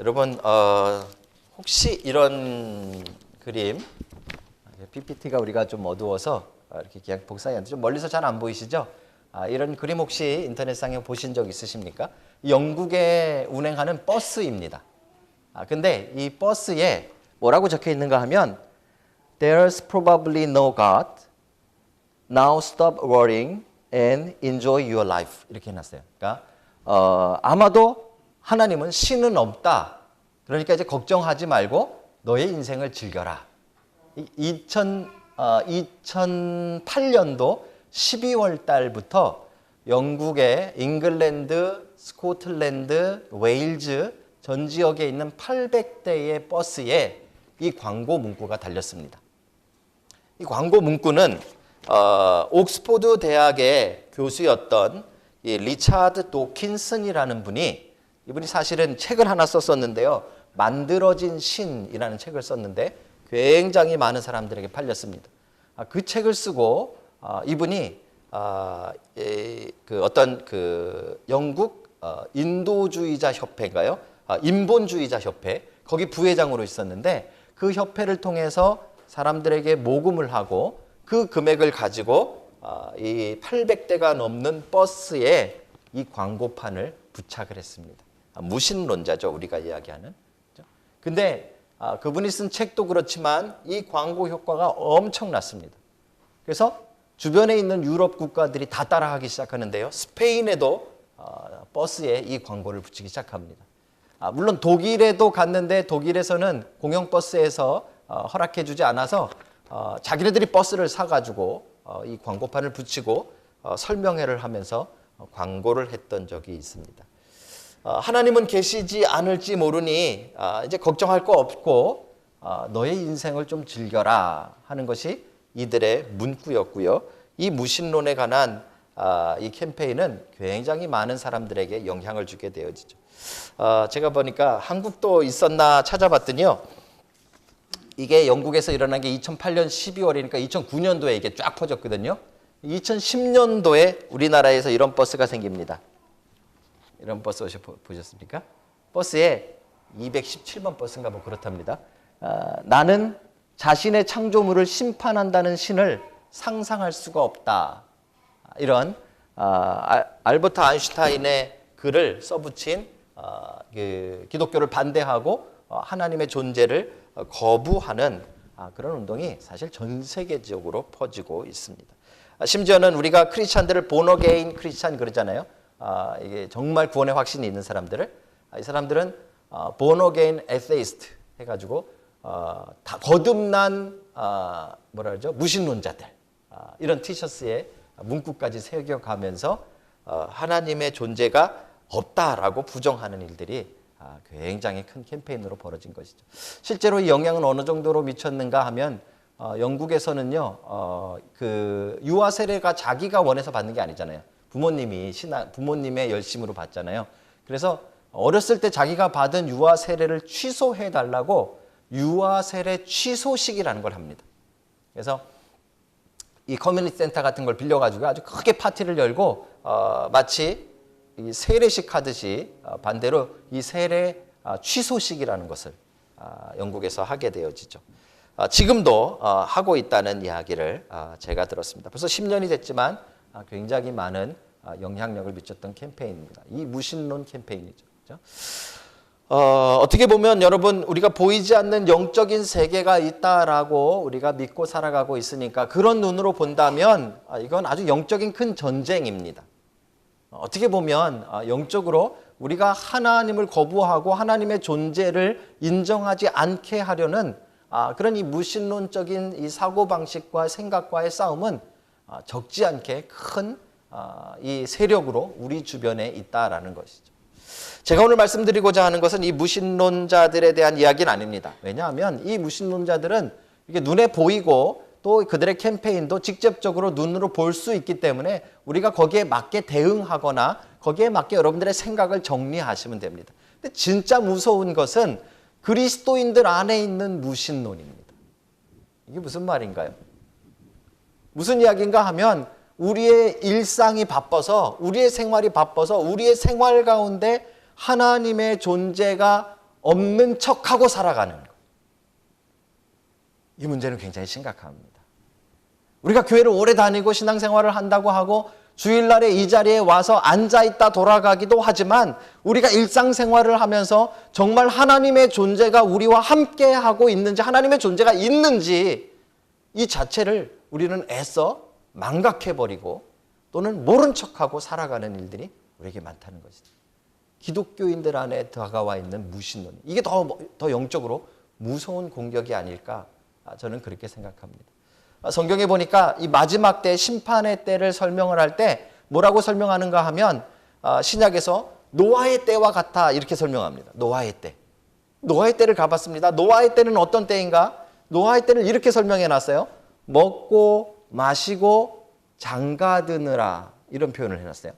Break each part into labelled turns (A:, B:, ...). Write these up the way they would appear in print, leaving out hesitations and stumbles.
A: 여러분 혹시 이런 그림 PPT가 우리가 좀 어두워서 이렇게 그냥 복사했는데 좀 멀리서 잘 안 보이시죠? 이런 그림 혹시 인터넷상에 보신 적 있으십니까? 영국에 운행하는 버스입니다. 근데 이 버스에 뭐라고 적혀 있는가 하면 There's probably no God. Now stop worrying and enjoy your life. 이렇게 해놨어요. 그러니까 아마도 하나님은 신은 없다. 그러니까 이제 걱정하지 말고 너의 인생을 즐겨라. 2008년도 12월 달부터 영국의 잉글랜드, 스코틀랜드, 웨일즈 전 지역에 있는 800대의 버스에 이 광고 문구가 달렸습니다. 이 광고 문구는 옥스포드 대학의 교수였던 이 리차드 도킨슨이라는 분이 이분이 사실은 책을 하나 썼었는데요. 만들어진 신이라는 책을 썼는데 굉장히 많은 사람들에게 팔렸습니다. 그 책을 쓰고 이분이 영국 인도주의자 협회인가요? 인본주의자 협회 거기 부회장으로 있었는데 그 협회를 통해서 사람들에게 모금을 하고 그 금액을 가지고 이 800대가 넘는 버스에 이 광고판을 부착을 했습니다. 무신론자죠, 우리가 이야기하는. 근데 그분이 쓴 책도 그렇지만 이 광고 효과가 엄청났습니다. 그래서 주변에 있는 유럽 국가들이 다 따라하기 시작하는데요. 스페인에도 버스에 이 광고를 붙이기 시작합니다. 물론 독일에도 갔는데 독일에서는 공영버스에서 허락해 주지 않아서 자기네들이 버스를 사가지고 이 광고판을 붙이고 설명회를 하면서 광고를 했던 적이 있습니다. 하나님은 계시지 않을지 모르니 이제 걱정할 거 없고 너의 인생을 좀 즐겨라 하는 것이 이들의 문구였고요. 이 무신론에 관한 이 캠페인은 굉장히 많은 사람들에게 영향을 주게 되어지죠. 제가 보니까 한국도 있었나 찾아봤더니요. 이게 영국에서 일어난 게 2008년 12월이니까 2009년도에 이게 쫙 퍼졌거든요. 2010년도에 우리나라에서 이런 버스가 생깁니다. 이런 버스 보셨습니까? 버스에 217번 버스인가 뭐 그렇답니다. 나는 자신의 창조물을 심판한다는 신을 상상할 수가 없다. 이런 알버트 아인슈타인의 글을 써붙인 기독교를 반대하고 하나님의 존재를 거부하는 그런 운동이 사실 전 세계적으로 퍼지고 있습니다. 심지어는 우리가 크리스찬들을 본어게인 크리스찬 그러잖아요. 이게 정말 구원의 확신이 있는 사람들을 이 사람들은 본어게인 에세이스트 해가지고 다 거듭난 뭐라 그러죠? 무신론자들 이런 티셔츠에 문구까지 새겨가면서 하나님의 존재가 없다라고 부정하는 일들이 굉장히 큰 캠페인으로 벌어진 것이죠. 실제로 이 영향은 어느 정도로 미쳤는가 하면 영국에서는요, 그 유아 세례가 자기가 원해서 받는 게 아니잖아요. 부모님의 열심으로 받잖아요. 그래서 어렸을 때 자기가 받은 유아 세례를 취소해 달라고 유아 세례 취소식이라는 걸 합니다. 그래서 이 커뮤니티 센터 같은 걸 빌려가지고 아주 크게 파티를 열고 마치 이 세례식 하듯이 반대로 이 세례 취소식이라는 것을 영국에서 하게 되어지죠. 지금도 하고 있다는 이야기를 제가 들었습니다. 벌써 10년이 됐지만 굉장히 많은 영향력을 미쳤던 캠페인입니다. 이 무신론 캠페인이죠. 그렇죠? 어떻게 보면 여러분 우리가 보이지 않는 영적인 세계가 있다라고 우리가 믿고 살아가고 있으니까 그런 눈으로 본다면 이건 아주 영적인 큰 전쟁입니다. 어떻게 보면 영적으로 우리가 하나님을 거부하고 하나님의 존재를 인정하지 않게 하려는 그런 이 무신론적인 이 사고방식과 생각과의 싸움은 적지 않게 큰 이 세력으로 우리 주변에 있다라는 것이죠. 제가 오늘 말씀드리고자 하는 것은 이 무신론자들에 대한 이야기는 아닙니다. 왜냐하면 이 무신론자들은 이게 눈에 보이고 또 그들의 캠페인도 직접적으로 눈으로 볼 수 있기 때문에 우리가 거기에 맞게 대응하거나 거기에 맞게 여러분들의 생각을 정리하시면 됩니다. 근데 진짜 무서운 것은 그리스도인들 안에 있는 무신론입니다. 이게 무슨 말인가요? 무슨 이야기인가 하면 우리의 일상이 바빠서 우리의 생활이 바빠서 우리의 생활 가운데 하나님의 존재가 없는 척하고 살아가는 것. 이 문제는 굉장히 심각합니다. 우리가 교회를 오래 다니고 신앙생활을 한다고 하고 주일날에 이 자리에 와서 앉아있다 돌아가기도 하지만 우리가 일상생활을 하면서 정말 하나님의 존재가 우리와 함께하고 있는지, 하나님의 존재가 있는지 이 자체를 우리는 애써 망각해버리고 또는 모른 척하고 살아가는 일들이 우리에게 많다는 것이죠. 기독교인들 안에 다가와 있는 무신론, 이게 더 영적으로 무서운 공격이 아닐까, 저는 그렇게 생각합니다. 성경에 보니까 이 마지막 때, 심판의 때를 설명을 할 때 뭐라고 설명하는가 하면 신약에서 노아의 때와 같아 이렇게 설명합니다. 노아의 때. 노아의 때를 가봤습니다. 노아의 때는 어떤 때인가? 노아의 때를 이렇게 설명해 놨어요. 먹고 마시고 장가드느라, 이런 표현을 해놨어요.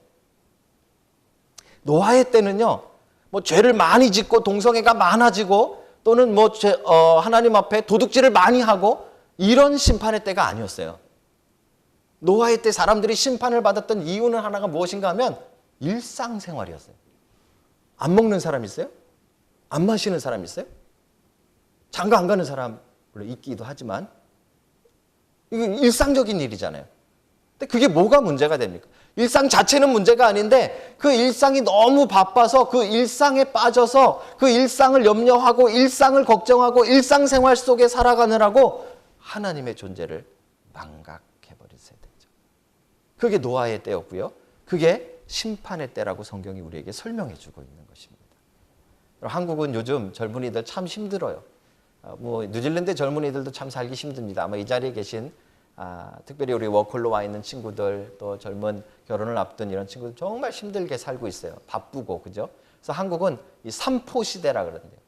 A: 노아의 때는요, 뭐 죄를 많이 짓고 동성애가 많아지고 또는 뭐 하나님 앞에 도둑질을 많이 하고 이런 심판의 때가 아니었어요. 노아의 때 사람들이 심판을 받았던 이유는 하나가 무엇인가 하면 일상생활이었어요. 안 먹는 사람 있어요? 안 마시는 사람 있어요? 장가 안 가는 사람 물론 있기도 하지만 이게 일상적인 일이잖아요. 근데 그게 뭐가 문제가 됩니까? 일상 자체는 문제가 아닌데 그 일상이 너무 바빠서 그 일상에 빠져서 그 일상을 염려하고 일상을 걱정하고 일상생활 속에 살아가느라고 하나님의 존재를 망각해버린 세대죠. 그게 노아의 때였고요. 그게 심판의 때라고 성경이 우리에게 설명해 주고 있는 것입니다. 한국은 요즘 젊은이들 참 힘들어요. 뭐 뉴질랜드 젊은이들도 참 살기 힘듭니다. 아마 이 자리에 계신 특별히 우리 워홀로 와 있는 친구들, 또 젊은 결혼을 앞둔 이런 친구들 정말 힘들게 살고 있어요. 바쁘고, 그죠? 그래서 한국은 이 삼포 시대라 그러는데요.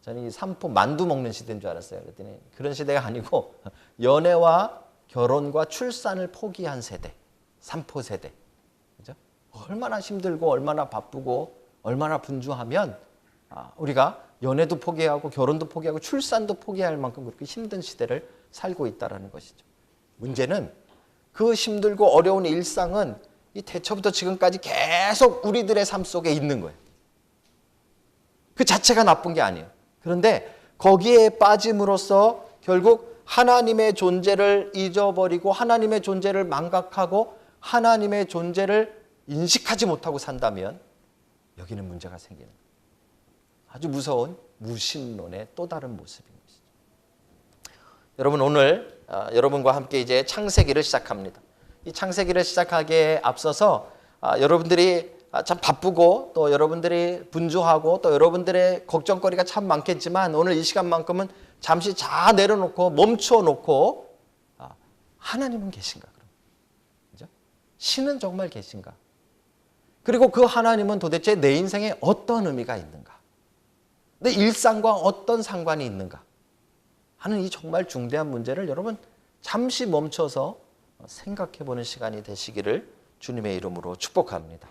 A: 저는 이 삼포 만두 먹는 시대인 줄 알았어요. 그랬더니 그런 시대가 아니고 연애와 결혼과 출산을 포기한 세대, 삼포 세대. 그죠? 얼마나 힘들고 얼마나 바쁘고 얼마나 분주하면 우리가 연애도 포기하고 결혼도 포기하고 출산도 포기할 만큼 그렇게 힘든 시대를 살고 있다는 것이죠. 문제는 그 힘들고 어려운 일상은 이 태초부터 지금까지 계속 우리들의 삶 속에 있는 거예요. 그 자체가 나쁜 게 아니에요. 그런데 거기에 빠짐으로써 결국 하나님의 존재를 잊어버리고 하나님의 존재를 망각하고 하나님의 존재를 인식하지 못하고 산다면 여기는 문제가 생기는 거예요. 아주 무서운 무신론의 또 다른 모습인 것이죠. 여러분, 오늘 여러분과 함께 이제 창세기를 시작합니다. 이 창세기를 시작하기에 앞서서 여러분들이 참 바쁘고 또 여러분들이 분주하고 또 여러분들의 걱정거리가 참 많겠지만 오늘 이 시간만큼은 잠시 다 내려놓고 멈춰놓고 하나님은 계신가? 그죠? 신은 정말 계신가? 그리고 그 하나님은 도대체 내 인생에 어떤 의미가 있는가? 내 일상과 어떤 상관이 있는가? 하는 이 정말 중대한 문제를 여러분 잠시 멈춰서 생각해보는 시간이 되시기를 주님의 이름으로 축복합니다.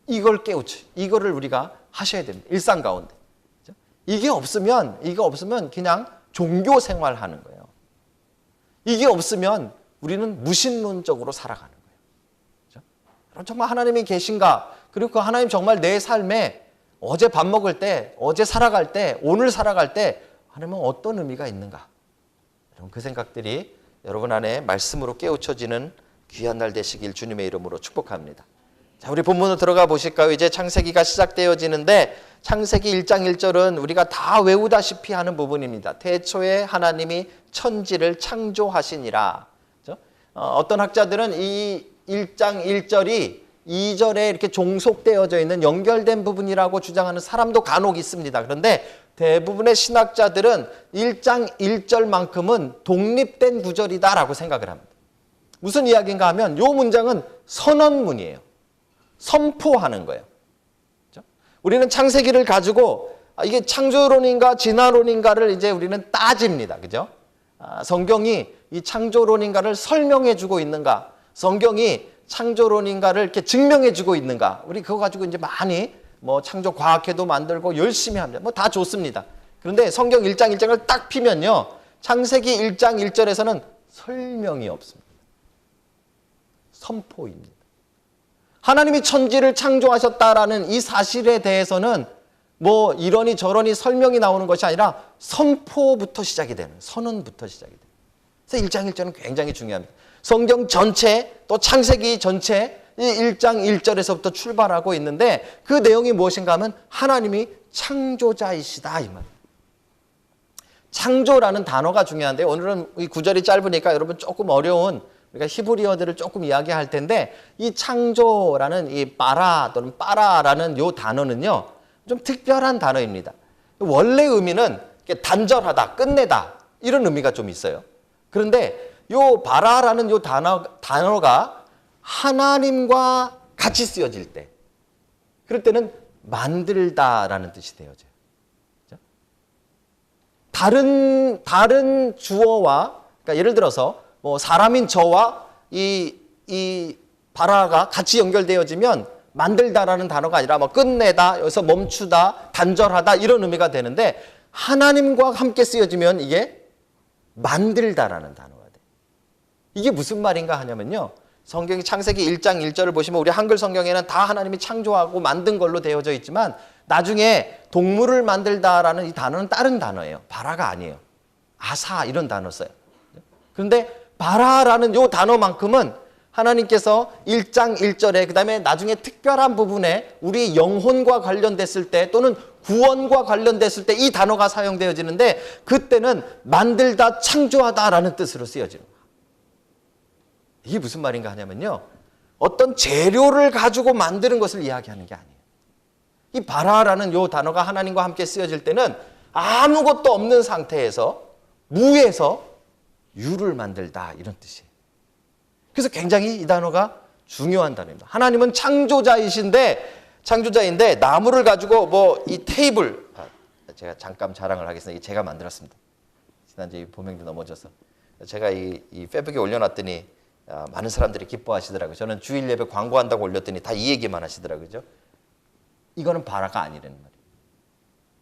A: 이걸 깨우치, 이거를 우리가 하셔야 됩니다. 일상 가운데. 그렇죠? 이게 없으면 그냥 종교 생활하는 거예요. 이게 없으면 우리는 무신론적으로 살아가는 거예요. 그렇죠? 여러분, 정말 하나님이 계신가? 그리고 그 하나님 정말 내 삶에 어제 밥 먹을 때, 어제 살아갈 때, 오늘 살아갈 때 하나님은 어떤 의미가 있는가? 여러분, 그 생각들이 여러분 안에 말씀으로 깨우쳐지는 귀한 날 되시길 주님의 이름으로 축복합니다. 자, 우리 본문으로 들어가 보실까요? 이제 창세기가 시작되어지는데 창세기 1장 1절은 우리가 다 외우다시피 하는 부분입니다. 태초에 하나님이 천지를 창조하시니라. 그렇죠? 어떤 학자들은 이 1장 1절이 2절에 이렇게 종속되어져 있는 연결된 부분이라고 주장하는 사람도 간혹 있습니다. 그런데 대부분의 신학자들은 1장 1절만큼은 독립된 구절이다라고 생각을 합니다. 무슨 이야기인가 하면 이 문장은 선언문이에요. 선포하는 거예요. 그렇죠? 우리는 창세기를 가지고 이게 창조론인가 진화론인가를 이제 우리는 따집니다. 그죠? 성경이 이 창조론인가를 설명해 주고 있는가? 성경이 창조론인가를 이렇게 증명해 주고 있는가? 우리 그거 가지고 이제 많이 뭐 창조 과학회도 만들고 열심히 합니다. 뭐 다 좋습니다. 그런데 성경 1장 1장을 딱 피면요. 창세기 1장 1절에서는 설명이 없습니다. 선포입니다. 하나님이 천지를 창조하셨다라는 이 사실에 대해서는 뭐 이러니 저러니 설명이 나오는 것이 아니라 선포부터 시작이 되는, 선언부터 시작이 돼요. 그래서 1장 1절은 굉장히 중요합니다. 성경 전체, 또 창세기 전체 이 1장 1절에서부터 출발하고 있는데 그 내용이 무엇인가 하면 하나님이 창조자이시다 이 말. 창조라는 단어가 중요한데 오늘은 이 구절이 짧으니까 여러분 조금 어려운 우리가 히브리어들을 조금 이야기할 텐데 이 창조라는 이 바라 또는 빠라라는 요 단어는요 좀 특별한 단어입니다. 원래 의미는 단절하다, 끝내다 이런 의미가 좀 있어요. 그런데 요 바라라는 요 단어가 하나님과 같이 쓰여질 때, 그럴 때는 만들다라는 뜻이 되어져요. 다른 주어와, 그러니까 예를 들어서 뭐 사람인 저와 이 바라가 같이 연결되어지면 만들다라는 단어가 아니라 뭐 끝내다, 여기서 멈추다, 단절하다 이런 의미가 되는데 하나님과 함께 쓰여지면 이게 만들다라는 단어가 돼요. 이게 무슨 말인가 하냐면요. 성경이 창세기 1장 1절을 보시면 우리 한글 성경에는 다 하나님이 창조하고 만든 걸로 되어져 있지만 나중에 동물을 만들다라는 이 단어는 다른 단어예요. 바라가 아니에요. 아사 이런 단어 써요. 그런데 바라라는 이 단어만큼은 하나님께서 1장 1절에 그 다음에 나중에 특별한 부분에 우리 영혼과 관련됐을 때 또는 구원과 관련됐을 때 이 단어가 사용되어지는데 그때는 만들다, 창조하다라는 뜻으로 쓰여지는 거예요. 이게 무슨 말인가 하냐면요. 어떤 재료를 가지고 만드는 것을 이야기하는 게 아니에요. 이 바라라는 이 단어가 하나님과 함께 쓰여질 때는 아무것도 없는 상태에서 무에서 유를 만들다 이런 뜻이에요. 그래서 굉장히 이 단어가 중요한 단어입니다. 하나님은 창조자인데 나무를 가지고 뭐 이 테이블, 제가 잠깐 자랑을 하겠습니다. 이게 제가 만들었습니다. 지난주에 보명도 넘어져서 제가 이 페북에 올려놨더니 많은 사람들이 기뻐하시더라고요. 저는 주일 예배 광고한다고 올렸더니 다 이 얘기만 하시더라고요. 그죠? 이거는 바라가 아니라는 말이에요.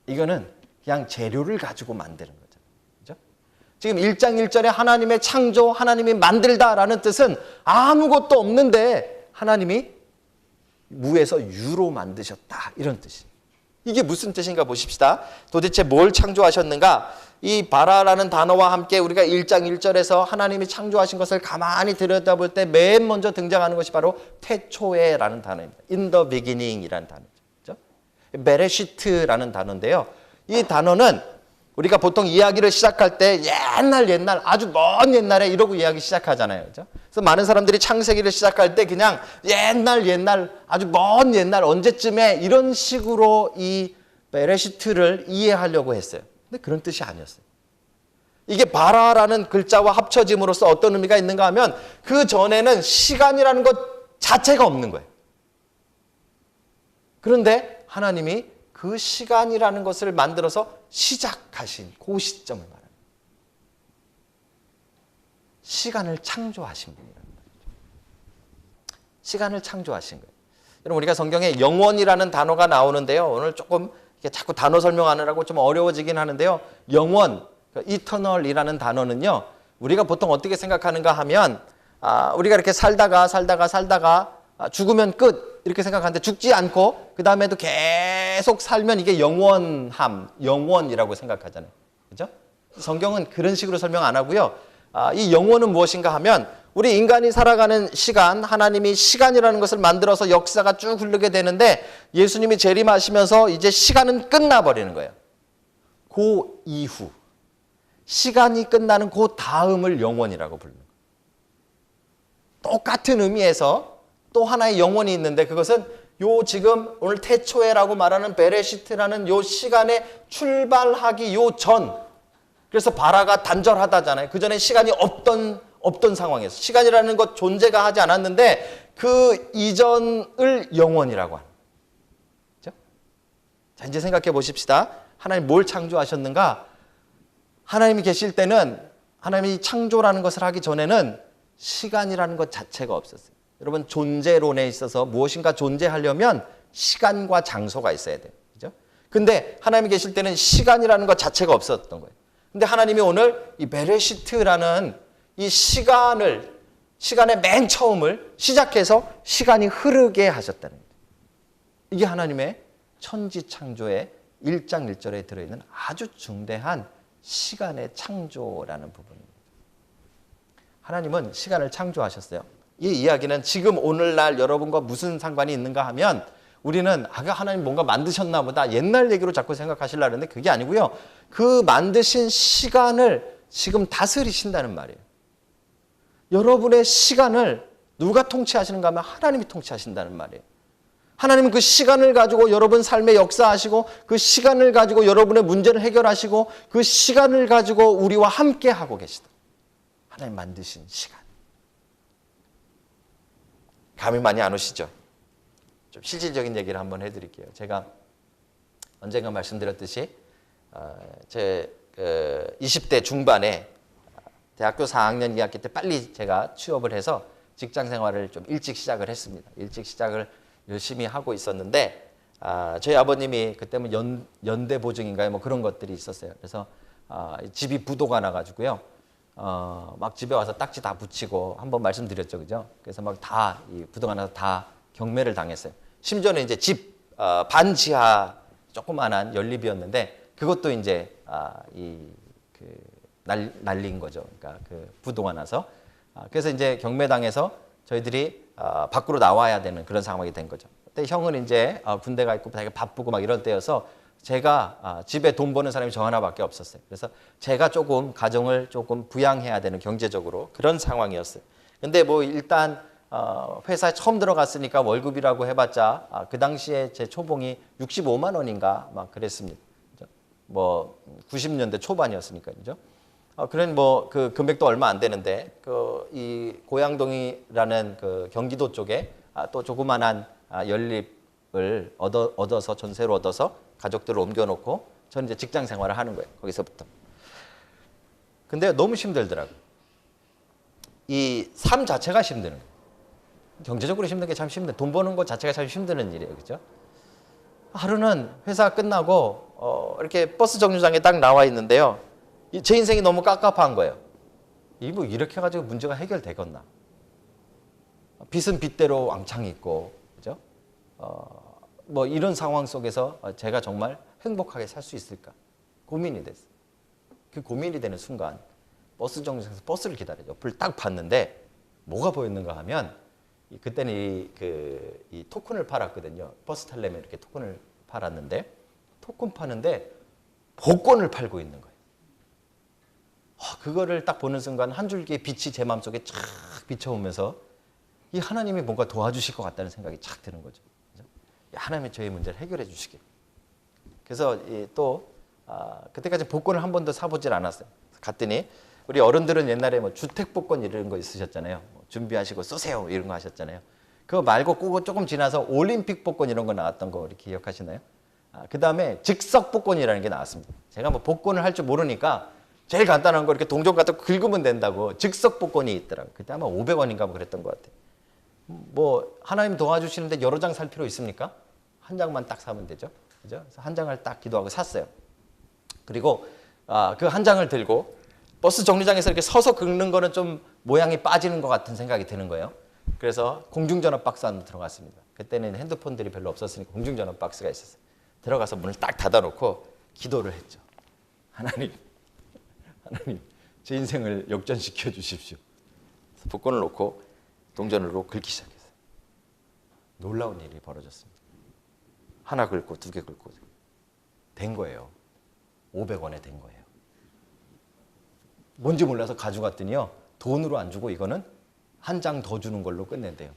A: 이거는 그냥 재료를 가지고 만드는 거죠. 그죠? 지금 1장 1절에 하나님의 창조, 하나님이 만들다라는 뜻은 아무것도 없는데 하나님이 무에서 유로 만드셨다 이런 뜻이에요. 이게 무슨 뜻인가 보십시다. 도대체 뭘 창조하셨는가? 이 바라라는 단어와 함께 우리가 1장 1절에서 하나님이 창조하신 것을 가만히 들여다볼 때 맨 먼저 등장하는 것이 바로 태초에라는 단어입니다. In the beginning이라는 단어죠. 그렇죠? 베레시트라는 단어인데요. 이 단어는 우리가 보통 이야기를 시작할 때 옛날 아주 먼 옛날에 이러고 이야기 시작하잖아요. 그렇죠? 그래서 많은 사람들이 창세기를 시작할 때 그냥 옛날 아주 먼 옛날 언제쯤에 이런 식으로 이 베레시트를 이해하려고 했어요. 근데 그런 뜻이 아니었어요. 이게 바라라는 글자와 합쳐짐으로써 어떤 의미가 있는가 하면 그 전에는 시간이라는 것 자체가 없는 거예요. 그런데 하나님이 그 시간이라는 것을 만들어서 시작하신 그 시점을 말합니다. 시간을 창조하신 분이라는 말이죠. 시간을 창조하신 거예요. 여러분 우리가 성경에 영원이라는 단어가 나오는데요. 오늘 조금 이게 자꾸 단어 설명하느라고 좀 어려워지긴 하는데요. 영원, eternal이라는 단어는요. 우리가 보통 어떻게 생각하는가 하면 우리가 이렇게 살다가 죽으면 끝 이렇게 생각하는데 죽지 않고 그 다음에도 계속 살면 이게 영원이라고 생각하잖아요. 그죠? 성경은 그런 식으로 설명 안 하고요. 이 영원은 무엇인가 하면 우리 인간이 살아가는 시간, 하나님이 시간이라는 것을 만들어서 역사가 쭉 흐르게 되는데 예수님이 재림하시면서 이제 시간은 끝나버리는 거예요. 그 이후, 시간이 끝나는 그 다음을 영원이라고 부르는 거예요. 똑같은 의미에서 또 하나의 영원이 있는데 그것은 요 지금 오늘 태초에라고 말하는 베레시트라는 요 시간에 출발하기 요 전, 그래서 바라가 단절하다잖아요. 그 전에 시간이 없던 상황에서 시간이라는 것 존재가 하지 않았는데 그 이전을 영원이라고 하는 거죠. 자, 이제 생각해 보십시다. 하나님 뭘 창조하셨는가? 하나님이 계실 때는 하나님이 창조라는 것을 하기 전에는 시간이라는 것 자체가 없었어요. 여러분 존재론에 있어서 무엇인가 존재하려면 시간과 장소가 있어야 돼요. 그죠? 근데 하나님이 계실 때는 시간이라는 것 자체가 없었던 거예요. 근데 하나님이 오늘 이 베레시트라는 이 시간의 맨 처음을 시작해서 시간이 흐르게 하셨다는 거예요. 이게 하나님의 천지 창조의 1장 1절에 들어있는 아주 중대한 시간의 창조라는 부분입니다. 하나님은 시간을 창조하셨어요. 이 이야기는 지금 오늘날 여러분과 무슨 상관이 있는가 하면 우리는 하나님 뭔가 만드셨나 보다 옛날 얘기로 자꾸 생각하시려고 하는데 그게 아니고요. 그 만드신 시간을 지금 다스리신다는 말이에요. 여러분의 시간을 누가 통치하시는가 하면 하나님이 통치하신다는 말이에요. 하나님은 그 시간을 가지고 여러분 삶에 역사하시고 그 시간을 가지고 여러분의 문제를 해결하시고 그 시간을 가지고 우리와 함께 하고 계시다. 하나님 만드신 시간. 감이 많이 안 오시죠? 좀 실질적인 얘기를 한번 해드릴게요. 제가 언젠가 말씀드렸듯이 제 20대 중반에 대학교 4학년 2학기 때 빨리 제가 취업을 해서 직장 생활을 좀 일찍 시작을 했습니다. 일찍 시작을 열심히 하고 있었는데 저희 아버님이 그때는 연대 보증인가요? 뭐 그런 것들이 있었어요. 그래서 집이 부도가 나가지고요. 막 집에 와서 딱지 다 붙이고 한번 말씀드렸죠, 그죠? 그래서 막 다 이 부도가 나서 다 경매를 당했어요. 심지어는 이제 집 반지하 조그만한 연립이었는데 그것도 이제 날린 거죠. 그러니까 그 부도가 나서 그래서 이제 경매당해서 저희들이 밖으로 나와야 되는 그런 상황이 된 거죠. 그때 형은 이제 군대가 있고 되게 바쁘고 막 이런 때여서 제가 집에 돈 버는 사람이 저 하나밖에 없었어요. 그래서 제가 조금 가정을 조금 부양해야 되는 경제적으로 그런 상황이었어요. 근데 뭐 일단 회사에 처음 들어갔으니까 월급이라고 해봤자 그 당시에 제 초봉이 65만 원인가 막 그랬습니다. 뭐 90년대 초반이었으니까요. 그런 뭐 그 금액도 얼마 안 되는데 이 고양동이라는 그 경기도 쪽에 또 조그만한 연립을 얻어서 전세로 얻어서 가족들을 옮겨놓고 저는 이제 직장 생활을 하는 거예요. 거기서부터. 근데 너무 힘들더라고요. 이 삶 자체가 힘드는 거예요. 경제적으로 힘든 게 참 힘든. 돈 버는 것 자체가 참 힘드는 일이에요, 그렇죠? 하루는 회사 끝나고 이렇게 버스 정류장에 딱 나와 있는데요. 제 인생이 너무 깝깝한 거예요. 뭐 이렇게 가지고 문제가 해결되겠나? 빚은 빚대로 왕창 있고, 그죠? 뭐 이런 상황 속에서 제가 정말 행복하게 살 수 있을까? 고민이 됐어요. 그 고민이 되는 순간 버스 정류장에서 버스를 기다려요. 옆을 딱 봤는데 뭐가 보였는가 하면 그때는 이 토큰을 팔았거든요. 버스 타려면 이렇게 토큰을 팔았는데 토큰 파는데 복권을 팔고 있는 거예요. 그거를 딱 보는 순간 한 줄기의 빛이 제 마음속에 쫙 비춰오면서 이 하나님이 뭔가 도와주실 것 같다는 생각이 착 드는 거죠. 하나님이 저의 문제를 해결해 주시길. 그래서 또 그때까지 복권을 한 번도 사보질 않았어요. 갔더니 우리 어른들은 옛날에 뭐 주택 복권 이런 거 있으셨잖아요. 준비하시고 쏘세요 이런 거 하셨잖아요. 그거 말고 그거 조금 지나서 올림픽 복권 이런 거 나왔던 거 이렇게 기억하시나요? 그 다음에 즉석 복권이라는 게 나왔습니다. 제가 뭐 복권을 할 줄 모르니까 제일 간단한 거 이렇게 동전 갖다 긁으면 된다고 즉석 복권이 있더라고요. 그때 아마 500원인가 뭐 그랬던 것 같아요. 뭐 하나님 도와주시는데 여러 장 살 필요 있습니까? 한 장만 딱 사면 되죠. 그죠? 그래서 한 장을 딱 기도하고 샀어요. 그리고 그 한 장을 들고 버스 정류장에서 이렇게 서서 긁는 거는 좀 모양이 빠지는 것 같은 생각이 드는 거예요. 그래서 공중전화 박스 안으로 들어갔습니다. 그때는 핸드폰들이 별로 없었으니까 공중전화 박스가 있었어요. 들어가서 문을 딱 닫아놓고 기도를 했죠. 하나님, 제 인생을 역전시켜 주십시오. 복권을 놓고 동전으로 긁기 시작했어요. 놀라운 일이 벌어졌습니다. 하나 긁고 두 개 긁고 된 거예요. 500원에 된 거예요. 뭔지 몰라서 가져갔더니요. 돈으로 안 주고 이거는 한 장 더 주는 걸로 끝낸대요.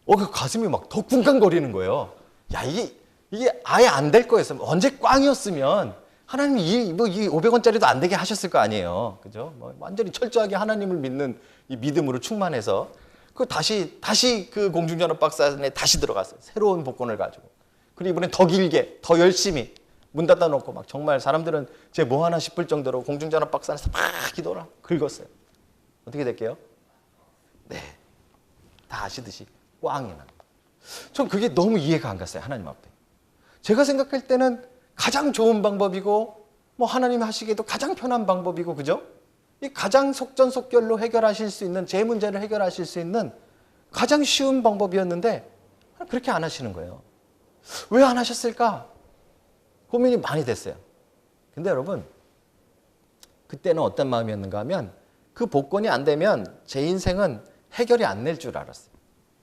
A: 그 가슴이 막 더 쿵쾅거리는 거예요. 야, 이게 아예 안 될 거였으면 언제 꽝이었으면 하나님이 이 500원짜리도 안 되게 하셨을 거 아니에요. 그죠? 뭐 완전히 철저하게 하나님을 믿는 이 믿음으로 충만해서 다시 그 공중전화 박스 안에 다시 들어갔어요. 새로운 복권을 가지고. 그리고 이번엔 더 길게, 더 열심히 문 닫아 놓고 막 정말 사람들은 쟤 뭐 하나 싶을 정도로 공중전화 박스 안에서 막 기도를 긁었어요. 어떻게 될게요? 네. 다 아시듯이 꽝이 난 거예요. 전 그게 너무 이해가 안 갔어요. 하나님 앞에. 제가 생각할 때는 가장 좋은 방법이고 뭐 하나님이 하시기에도 가장 편한 방법이고 그죠? 이 가장 속전속결로 해결하실 수 있는 제 문제를 해결하실 수 있는 가장 쉬운 방법이었는데 그렇게 안 하시는 거예요. 왜 안 하셨을까? 고민이 많이 됐어요. 근데 여러분, 그때는 어떤 마음이었는가 하면 그 복권이 안 되면 제 인생은 해결이 안 낼 줄 알았어요.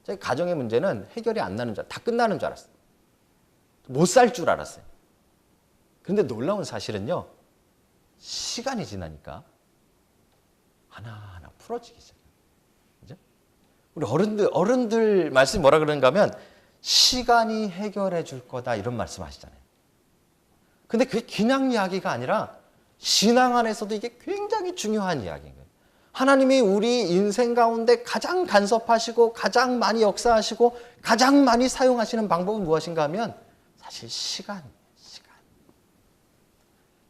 A: 제 가정의 문제는 해결이 안 나는 줄, 다 끝나는 줄 알았어요. 못 살 줄 알았어요. 그런데 놀라운 사실은요, 시간이 지나니까 하나하나 풀어지기 시작해요. 그죠? 우리 어른들 말씀이 뭐라 그러는가 하면 시간이 해결해 줄 거다 이런 말씀 하시잖아요. 근데 그게 그냥 이야기가 아니라 신앙 안에서도 이게 굉장히 중요한 이야기인 거예요. 하나님이 우리 인생 가운데 가장 간섭하시고 가장 많이 역사하시고 가장 많이 사용하시는 방법은 무엇인가 하면 사실 시간이에요. 시간.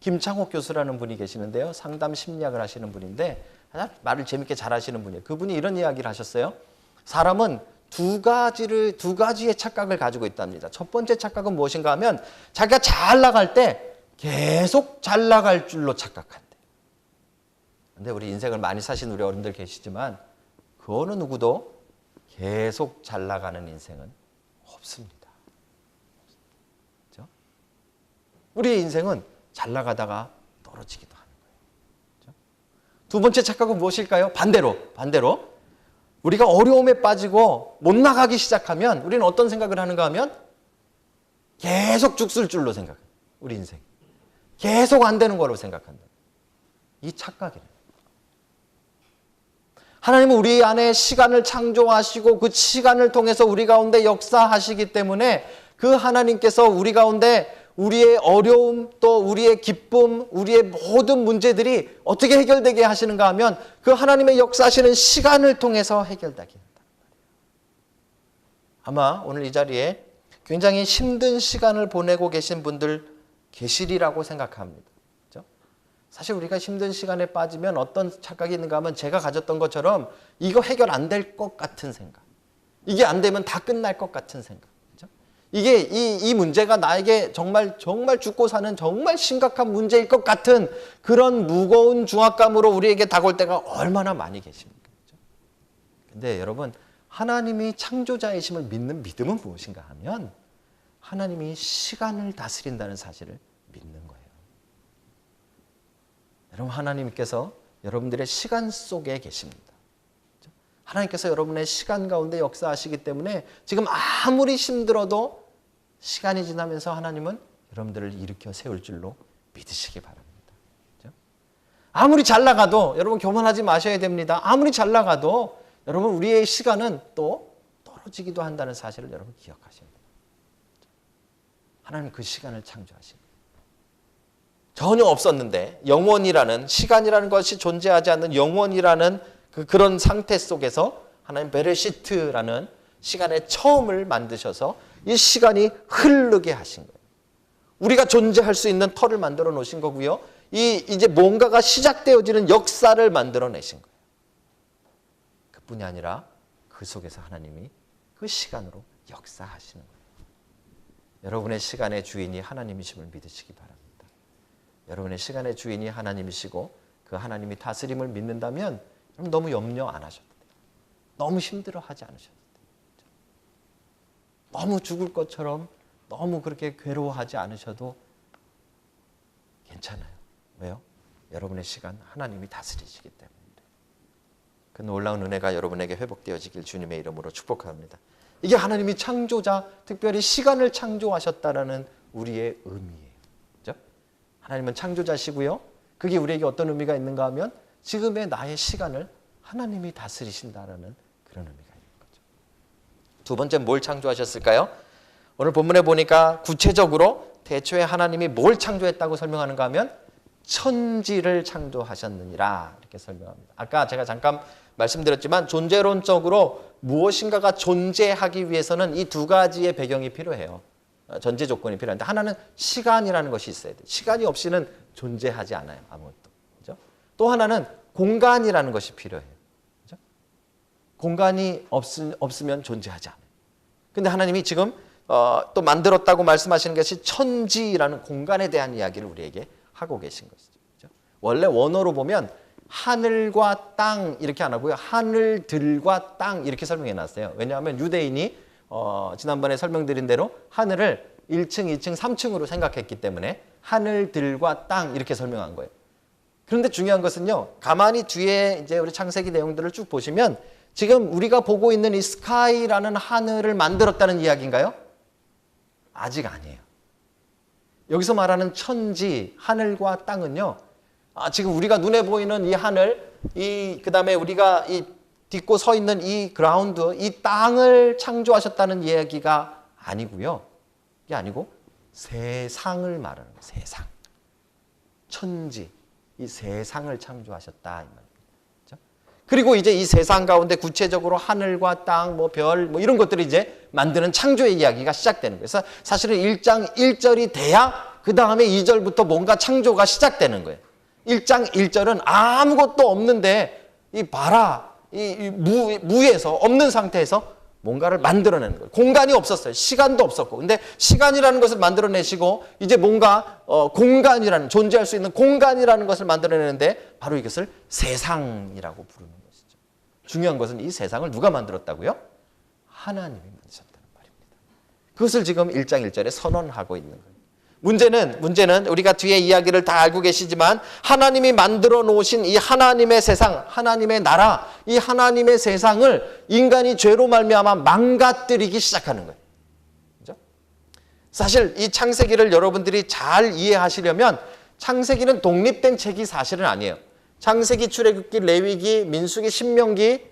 A: 김창옥 교수라는 분이 계시는데요. 상담 심리학을 하시는 분인데 말을 재밌게 잘하시는 분이에요. 그분이 이런 이야기를 하셨어요. 사람은 두 가지의 착각을 가지고 있답니다. 첫 번째 착각은 무엇인가 하면 자기가 잘 나갈 때 계속 잘 나갈 줄로 착각한대. 근데 우리 인생을 많이 사신 우리 어른들 계시지만 그 어느 누구도 계속 잘 나가는 인생은 없습니다. 그렇죠? 우리의 인생은 잘 나가다가 떨어지기도 하는 거예요. 그렇죠? 두 번째 착각은 무엇일까요? 반대로 우리가 어려움에 빠지고 못 나가기 시작하면 우리는 어떤 생각을 하는가 하면 계속 죽을 줄로 생각해요. 우리 인생. 계속 안 되는 거로 생각한다. 이 착각이에요. 하나님은 우리 안에 시간을 창조하시고 그 시간을 통해서 우리 가운데 역사하시기 때문에 그 하나님께서 우리 가운데 우리의 어려움 또 우리의 기쁨, 우리의 모든 문제들이 어떻게 해결되게 하시는가 하면 그 하나님의 역사하시는 시간을 통해서 해결되게 한다. 아마 오늘 이 자리에 굉장히 힘든 시간을 보내고 계신 분들 계시리라고 생각합니다. 그렇죠? 사실 우리가 힘든 시간에 빠지면 어떤 착각이 있는가 하면 제가 가졌던 것처럼 이거 해결 안 될 것 같은 생각. 이게 안 되면 다 끝날 것 같은 생각. 이게 이 문제가 나에게 정말 죽고 사는 정말 심각한 문제일 것 같은 그런 무거운 중압감으로 우리에게 다가올 때가 얼마나 많이 계십니까? 그런데 여러분, 하나님이 창조자이심을 믿는 믿음은 무엇인가 하면 하나님이 시간을 다스린다는 사실을 믿는 거예요. 여러분, 하나님께서 여러분들의 시간 속에 계십니다. 하나님께서 여러분의 시간 가운데 역사하시기 때문에 지금 아무리 힘들어도 시간이 지나면서 하나님은 여러분들을 일으켜 세울 줄로 믿으시기 바랍니다. 그렇죠? 아무리 잘 나가도 여러분 교만하지 마셔야 됩니다. 아무리 잘 나가도 여러분 우리의 시간은 또 떨어지기도 한다는 사실을 여러분 기억하셔야 됩니다. 하나님 그 시간을 창조하십니다. 전혀 없었는데 영원이라는 시간이라는 것이 존재하지 않는 영원이라는 그런 상태 속에서 하나님 베레시트라는 시간의 처음을 만드셔서 이 시간이 흐르게 하신 거예요. 우리가 존재할 수 있는 터를 만들어 놓으신 거고요. 이제 뭔가가 시작되어지는 역사를 만들어 내신 거예요. 그뿐이 아니라 그 속에서 하나님이 그 시간으로 역사하시는 거예요. 여러분의 시간의 주인이 하나님이심을 믿으시기 바랍니다. 여러분의 시간의 주인이 하나님이시고 그 하나님이 다스림을 믿는다면 너무 염려 안 하셔도 돼요. 너무 힘들어하지 않으셔도 돼요. 너무 죽을 것처럼 너무 그렇게 괴로워하지 않으셔도 괜찮아요. 왜요? 여러분의 시간 하나님이 다스리시기 때문입니다. 그 놀라운 은혜가 여러분에게 회복되어지길 주님의 이름으로 축복합니다. 이게 하나님이 창조자, 특별히 시간을 창조하셨다라는 우리의 의미예요. 그렇죠? 하나님은 창조자시고요. 그게 우리에게 어떤 의미가 있는가 하면 지금의 나의 시간을 하나님이 다스리신다라는 그런 의미가 있는 거죠. 두 번째 뭘 창조하셨을까요? 오늘 본문에 보니까 구체적으로 대초에 하나님이 뭘 창조했다고 설명하는가 하면 천지를 창조하셨느니라 이렇게 설명합니다. 아까 제가 잠깐 말씀드렸지만 존재론적으로 무엇인가가 존재하기 위해서는 이 두 가지의 배경이 필요해요. 전제 조건이 필요한데 하나는 시간이라는 것이 있어야 돼요. 시간이 없이는 존재하지 않아요. 아무것도. 그렇죠? 또 하나는 공간이라는 것이 필요해요. 그렇죠? 공간이 없으면 존재하지 않아요. 근데 하나님이 지금 또 만들었다고 말씀하시는 것이 천지라는 공간에 대한 이야기를 우리에게 하고 계신 것이죠. 그렇죠? 원래 원어로 보면 하늘과 땅 이렇게 안 하고요. 하늘들과 땅 이렇게 설명해 놨어요. 왜냐하면 유대인이 지난번에 설명드린 대로 하늘을 1층, 2층, 3층으로 생각했기 때문에 하늘들과 땅 이렇게 설명한 거예요. 그런데 중요한 것은요, 가만히 뒤에 이제 우리 창세기 내용들을 쭉 보시면 지금 우리가 보고 있는 이 스카이라는 하늘을 만들었다는 이야기인가요? 아직 아니에요. 여기서 말하는 천지, 하늘과 땅은요, 지금 우리가 눈에 보이는 이 하늘, 그다음에 우리가 이 딛고 서 있는 이 그라운드, 이 땅을 창조하셨다는 이야기가 아니고요. 이게 아니고 세상을 말하는 거예요. 세상. 천지, 이 세상을 창조하셨다 이 말입니다. 그렇죠? 그리고 이제 이 세상 가운데 구체적으로 하늘과 땅, 뭐 별, 뭐 이런 것들이 이제 만드는 창조의 이야기가 시작되는 거예요. 그래서 사실은 1장 1절이 돼야 그 다음에 2절부터 뭔가 창조가 시작되는 거예요. 1장 1절은 아무것도 없는데 이 봐라, 이 무에서 없는 상태에서 뭔가를 만들어내는 거예요. 공간이 없었어요. 시간도 없었고. 근데 시간이라는 것을 만들어내시고 이제 뭔가 공간이라는, 존재할 수 있는 공간이라는 것을 만들어내는데 바로 이것을 세상이라고 부르는 것이죠. 중요한 것은 이 세상을 누가 만들었다고요? 하나님이 만드셨다는 말입니다. 그것을 지금 1장 1절에 선언하고 있는 거예요. 문제는 우리가 뒤에 이야기를 다 알고 계시지만 하나님이 만들어 놓으신 이 하나님의 세상, 하나님의 나라, 이 하나님의 세상을 인간이 죄로 말미암아 망가뜨리기 시작하는 거예요. 그렇죠? 사실 이 창세기를 여러분들이 잘 이해하시려면 창세기는 독립된 책이 사실은 아니에요. 창세기, 출애굽기, 레위기, 민수기, 신명기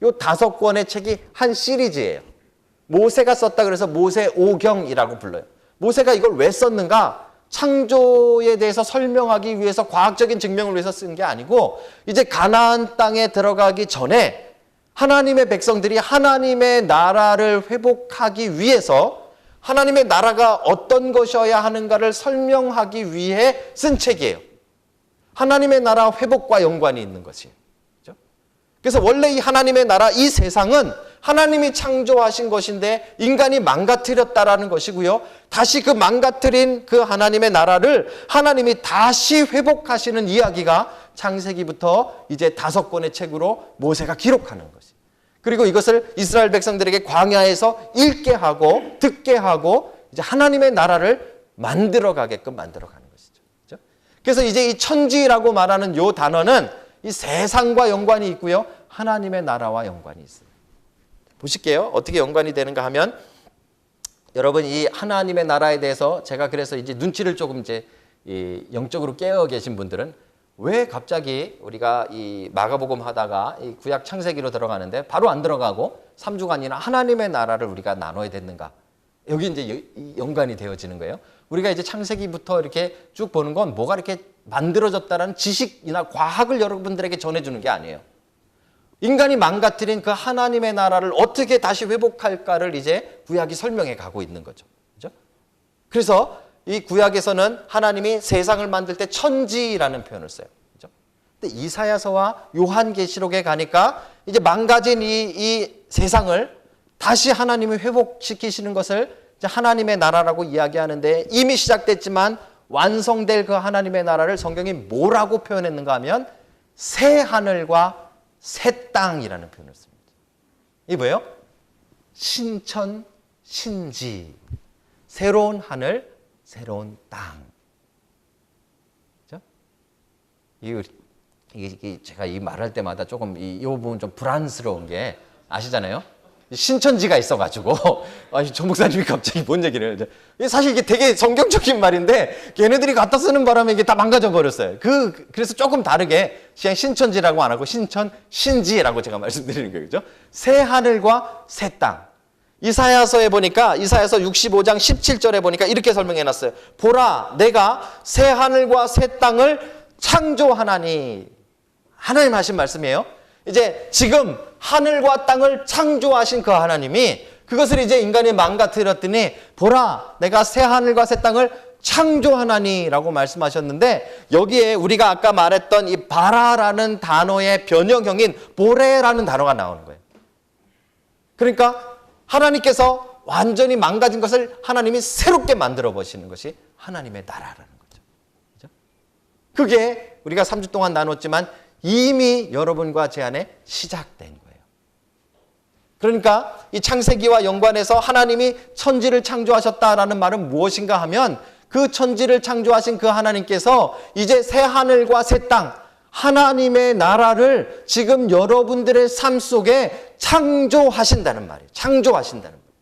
A: 요 5권의 책이 한 시리즈예요. 모세가 썼다 그래서 모세오경이라고 불러요. 모세가 이걸 왜 썼는가? 창조에 대해서 설명하기 위해서 과학적인 증명을 위해서 쓴 게 아니고 이제 가나안 땅에 들어가기 전에 하나님의 백성들이 하나님의 나라를 회복하기 위해서 하나님의 나라가 어떤 것이어야 하는가를 설명하기 위해 쓴 책이에요. 하나님의 나라 회복과 연관이 있는 것이에요. 그렇죠? 그래서 원래 이 하나님의 나라, 이 세상은 하나님이 창조하신 것인데 인간이 망가뜨렸다라는 것이고요. 다시 그 망가뜨린 그 하나님의 나라를 하나님이 다시 회복하시는 이야기가 창세기부터 이제 5권의 책으로 모세가 기록하는 것이에요. 그리고 이것을 이스라엘 백성들에게 광야에서 읽게 하고 듣게 하고 이제 하나님의 나라를 만들어 가게끔 만들어 가는 것이죠. 그렇죠? 그래서 이제 이 천지라고 말하는 이 단어는 이 세상과 연관이 있고요. 하나님의 나라와 연관이 있어요. 보실게요. 어떻게 연관이 되는가 하면 여러분 이 하나님의 나라에 대해서 제가 그래서 이제 눈치를 조금 이제 영적으로 깨어 계신 분들은 왜 갑자기 우리가 이 마가복음 하다가 이 구약 창세기로 들어가는데 바로 안 들어가고 3주간이나 하나님의 나라를 우리가 나눠야 됐는가? 여기 이제 연관이 되어지는 거예요. 우리가 이제 창세기부터 이렇게 쭉 보는 건 뭐가 이렇게 만들어졌다라는 지식이나 과학을 여러분들에게 전해주는 게 아니에요. 인간이 망가뜨린 그 하나님의 나라를 어떻게 다시 회복할까를 이제 구약이 설명해 가고 있는 거죠. 그렇죠? 그래서 이 구약에서는 하나님이 세상을 만들 때 천지라는 표현을 써요. 그렇죠? 근데 이사야서와 요한계시록에 가니까 이제 망가진 이 세상을 다시 하나님이 회복시키시는 것을 이제 하나님의 나라라고 이야기하는데 이미 시작됐지만 완성될 그 하나님의 나라를 성경이 뭐라고 표현했는가 하면 새 하늘과 새 땅이라는 표현을 씁니다. 이게 뭐예요? 신천, 신지. 새로운 하늘, 새로운 땅. 그렇죠? 이게 제가 이 말할 때마다 조금 이 부분 좀 불안스러운 게 아시잖아요? 신천지가 있어가지고 조 목사님이 갑자기 뭔 얘기를 사실 이게 되게 성경적인 말인데 걔네들이 갖다 쓰는 바람에 이게 다 망가져 버렸어요. 그래서 조금 다르게 그냥 신천지라고 안 하고 신천 신지라고 제가 말씀드리는 거예요. 그죠? 새 하늘과 새 땅. 이사야서에 보니까 이사야서 65장 17절에 보니까 이렇게 설명해 놨어요. 보라 내가 새 하늘과 새 땅을 창조하나니. 하나님 하신 말씀이에요. 이제 지금 하늘과 땅을 창조하신 그 하나님이 그것을 이제 인간이 망가뜨렸더니 보라 내가 새 하늘과 새 땅을 창조하나니라고 말씀하셨는데 여기에 우리가 아까 말했던 이 바라라는 단어의 변형형인 보레라는 단어가 나오는 거예요. 그러니까 하나님께서 완전히 망가진 것을 하나님이 새롭게 만들어 보시는 것이 하나님의 나라라는 거죠. 그렇죠? 그게 우리가 3주 동안 나눴지만 이미 여러분과 제 안에 시작된 거예요. 그러니까 이 창세기와 연관해서 하나님이 천지를 창조하셨다라는 말은 무엇인가 하면 그 천지를 창조하신 그 하나님께서 이제 새 하늘과 새 땅, 하나님의 나라를 지금 여러분들의 삶 속에 창조하신다는 말이에요. 창조하신다는 말이에요.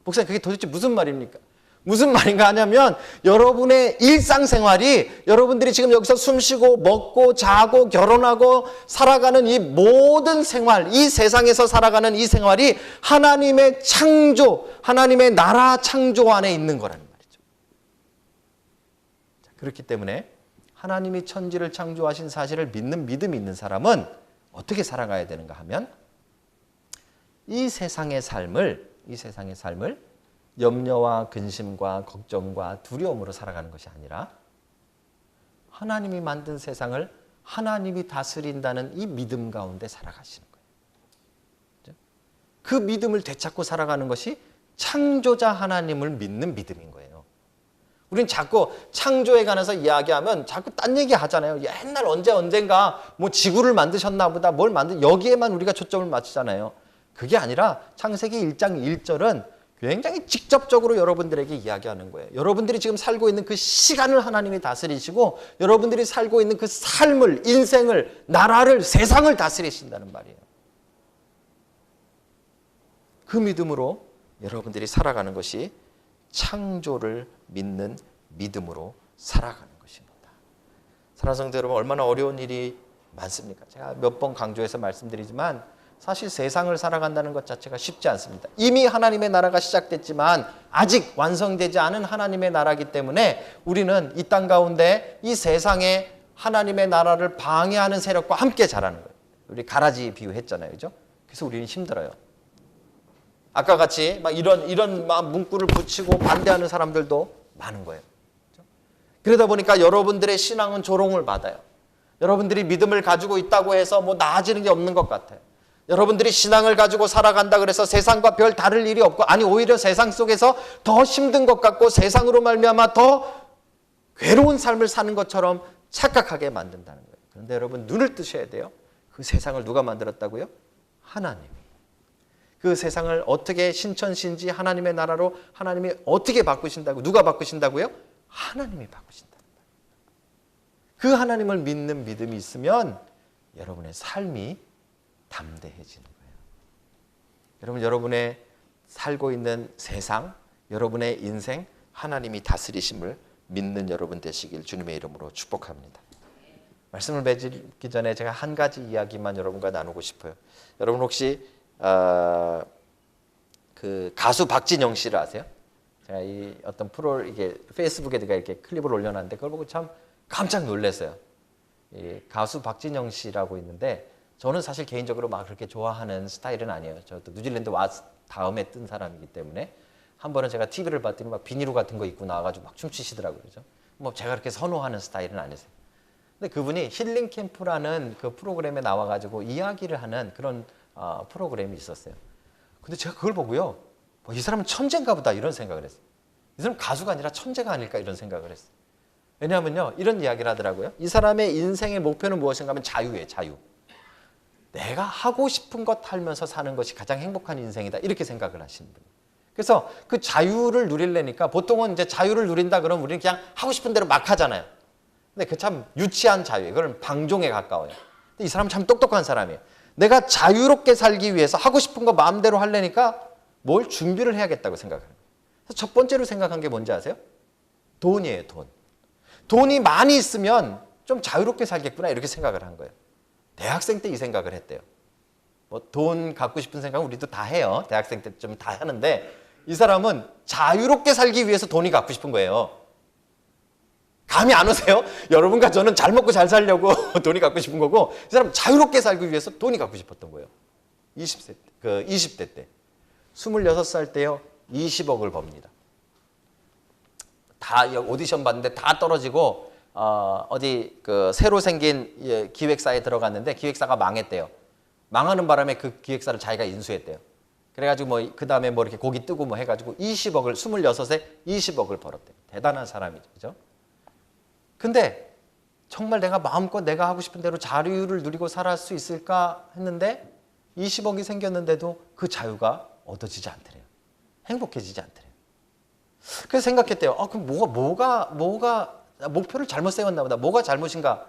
A: 목사님, 그게 도대체 무슨 말입니까? 무슨 말인가 하냐면 여러분의 일상생활이, 여러분들이 지금 여기서 숨쉬고 먹고 자고 결혼하고 살아가는 이 모든 생활, 이 세상에서 살아가는 이 생활이 하나님의 창조, 하나님의 나라 창조 안에 있는 거라는 말이죠. 그렇기 때문에 하나님이 천지를 창조하신 사실을 믿는 믿음이 있는 사람은 어떻게 살아가야 되는가 하면 이 세상의 삶을 염려와 근심과 걱정과 두려움으로 살아가는 것이 아니라 하나님이 만든 세상을 하나님이 다스린다는 이 믿음 가운데 살아가시는 거예요. 그 믿음을 되찾고 살아가는 것이 창조자 하나님을 믿는 믿음인 거예요. 우린 자꾸 창조에 관해서 이야기하면 자꾸 딴 얘기 하잖아요. 옛날 언젠가 뭐 지구를 만드셨나 보다, 뭘 여기에만 우리가 초점을 맞추잖아요. 그게 아니라 창세기 1장 1절은 굉장히 직접적으로 여러분들에게 이야기하는 거예요. 여러분들이 지금 살고 있는 그 시간을 하나님이 다스리시고 여러분들이 살고 있는 그 삶을, 인생을, 나라를, 세상을 다스리신다는 말이에요. 그 믿음으로 여러분들이 살아가는 것이 창조를 믿는 믿음으로 살아가는 것입니다. 사랑하는 성도 여러분, 얼마나 어려운 일이 많습니까? 제가 몇 번 강조해서 말씀드리지만 사실 세상을 살아간다는 것 자체가 쉽지 않습니다. 이미 하나님의 나라가 시작됐지만 아직 완성되지 않은 하나님의 나라이기 때문에 우리는 이 땅 가운데 이 세상에 하나님의 나라를 방해하는 세력과 함께 자라는 거예요. 우리 가라지 비유했잖아요. 그죠? 그래서 우리는 힘들어요. 아까 같이 막 이런 막 문구를 붙이고 반대하는 사람들도 많은 거예요. 그죠? 그러다 보니까 여러분들의 신앙은 조롱을 받아요. 여러분들이 믿음을 가지고 있다고 해서 뭐 나아지는 게 없는 것 같아요. 여러분들이 신앙을 가지고 살아간다 그래서 세상과 별 다를 일이 없고, 아니 오히려 세상 속에서 더 힘든 것 같고 세상으로 말미암아 더 괴로운 삶을 사는 것처럼 착각하게 만든다는 거예요. 그런데 여러분 눈을 뜨셔야 돼요. 그 세상을 누가 만들었다고요? 하나님이. 그 세상을 어떻게 신천신지 하나님의 나라로 하나님이 어떻게 바꾸신다고, 누가 바꾸신다고요? 하나님이 바꾸신다는 거예요. 그 하나님을 믿는 믿음이 있으면 여러분의 삶이 담대해지는 거예요. 여러분, 여러분의 살고 있는 세상, 여러분의 인생, 하나님이 다스리심을 믿는 여러분 되시길 주님의 이름으로 축복합니다. 말씀을 맺기 전에 제가 한 가지 이야기만 여러분과 나누고 싶어요. 여러분 혹시 그 가수 박진영 씨를 아세요? 제가 이 어떤 이게 페이스북에 제가 이렇게 클립을 올려놨는데 그걸 보고 참 깜짝 놀랐어요. 이 가수 박진영 씨라고 있는데 저는 사실 개인적으로 막 그렇게 좋아하는 스타일은 아니에요. 저도 뉴질랜드 와 다음에 뜬 사람이기 때문에 한 번은 제가 TV를 봤더니 막 비닐옷 같은 거 입고 나와가지고 막 춤추시더라고요. 그죠? 뭐 제가 그렇게 선호하는 스타일은 아니세요. 근데 그분이 힐링 캠프라는 그 프로그램에 나와가지고 이야기를 하는 그런 프로그램이 있었어요. 근데 제가 그걸 보고요, 이 사람은 천재인가 보다 이런 생각을 했어요. 이 사람은 가수가 아니라 천재가 아닐까 이런 생각을 했어요. 왜냐하면요, 이런 이야기를 하더라고요. 이 사람의 인생의 목표는 무엇인가 하면 자유예요. 자유. 내가 하고 싶은 것 하면서 사는 것이 가장 행복한 인생이다 이렇게 생각을 하시는 분이에요. 그래서 그 자유를 누리려니까 보통은 이제 자유를 누린다 그러면 우리는 그냥 하고 싶은 대로 막 하잖아요. 근데 그 참 유치한 자유예요. 그건 방종에 가까워요. 근데 이 사람은 참 똑똑한 사람이에요. 내가 자유롭게 살기 위해서 하고 싶은 거 마음대로 하려니까 뭘 준비를 해야겠다고 생각하는 거예요. 그래서 첫 번째로 생각한 게 뭔지 아세요? 돈이에요. 돈. 돈이 많이 있으면 좀 자유롭게 살겠구나 이렇게 생각을 한 거예요. 대학생 때 이 생각을 했대요. 뭐 돈 갖고 싶은 생각은 우리도 다 해요. 대학생 때쯤 다 하는데 이 사람은 자유롭게 살기 위해서 돈이 갖고 싶은 거예요. 감이 안 오세요? 여러분과 저는 잘 먹고 잘 살려고 돈이 갖고 싶은 거고 이 사람은 자유롭게 살기 위해서 돈이 갖고 싶었던 거예요. 20대 때. 26살 때요. 20억을 법니다. 다 오디션 봤는데 다 떨어지고 어디 그 새로 생긴 기획사에 들어갔는데 기획사가 망했대요. 망하는 바람에 그 기획사를 자기가 인수했대요. 그래가지고 뭐 그 다음에 뭐 이렇게 고기 뜨고 뭐 해가지고 26억을 26에 20억을 벌었대요. 대단한 사람이죠, 그죠? 근데 정말 내가 마음껏 내가 하고 싶은 대로 자유를 누리고 살아갈 수 있을까 했는데 20억이 생겼는데도 그 자유가 얻어지지 않더래요. 행복해지지 않더래요. 그래서 생각했대요. 그럼 뭐가 목표를 잘못 세웠나 보다. 뭐가 잘못인가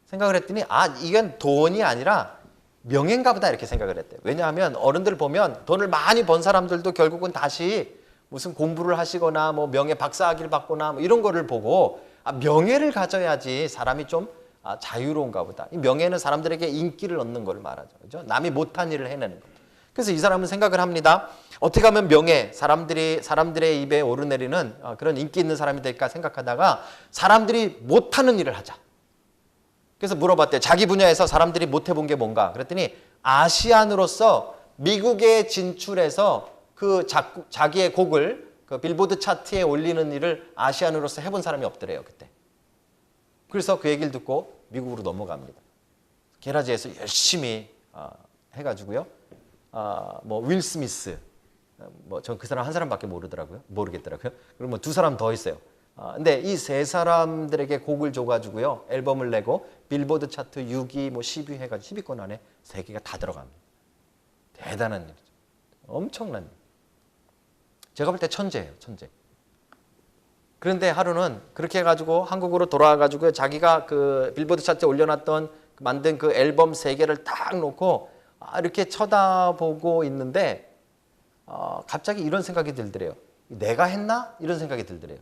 A: 생각을 했더니 이건 돈이 아니라 명예인가 보다 이렇게 생각을 했대요. 왜냐하면 어른들 보면 돈을 많이 번 사람들도 결국은 다시 무슨 공부를 하시거나 뭐 명예 박사학위를 받거나 뭐 이런 거를 보고 명예를 가져야지 사람이 좀 자유로운가 보다. 이 명예는 사람들에게 인기를 얻는 걸 말하죠. 그죠? 남이 못한 일을 해내는 거. 그래서 이 사람은 생각을 합니다. 어떻게 하면 명예, 사람들의 입에 오르내리는 그런 인기 있는 사람이 될까 생각하다가 사람들이 못하는 일을 하자. 그래서 물어봤대요. 자기 분야에서 사람들이 못해본 게 뭔가. 그랬더니 아시안으로서 미국에 진출해서 자기의 곡을 그 빌보드 차트에 올리는 일을 아시안으로서 해본 사람이 없더래요, 그때. 그래서 그 얘기를 듣고 미국으로 넘어갑니다. 게라지에서 열심히 해가지고요. 윌 스미스, 전 그 사람 한 사람밖에 모르겠더라고요. 그리고 뭐 두 사람 더 있어요. 근데 이 세 사람들에게 곡을 줘가지고요. 앨범을 내고 빌보드 차트 6위, 뭐 10위 해가지고 10위권 안에 세 개가 다 들어갑니다. 대단한 일이죠. 엄청난 일. 제가 볼 때 천재예요, 천재. 그런데 하루는 그렇게 해가지고 한국으로 돌아와가지고 자기가 그 빌보드 차트에 올려놨던 만든 그 앨범 세 개를 딱 놓고 이렇게 쳐다보고 있는데 갑자기 이런 생각이 들더래요. 내가 했나? 이런 생각이 들더래요.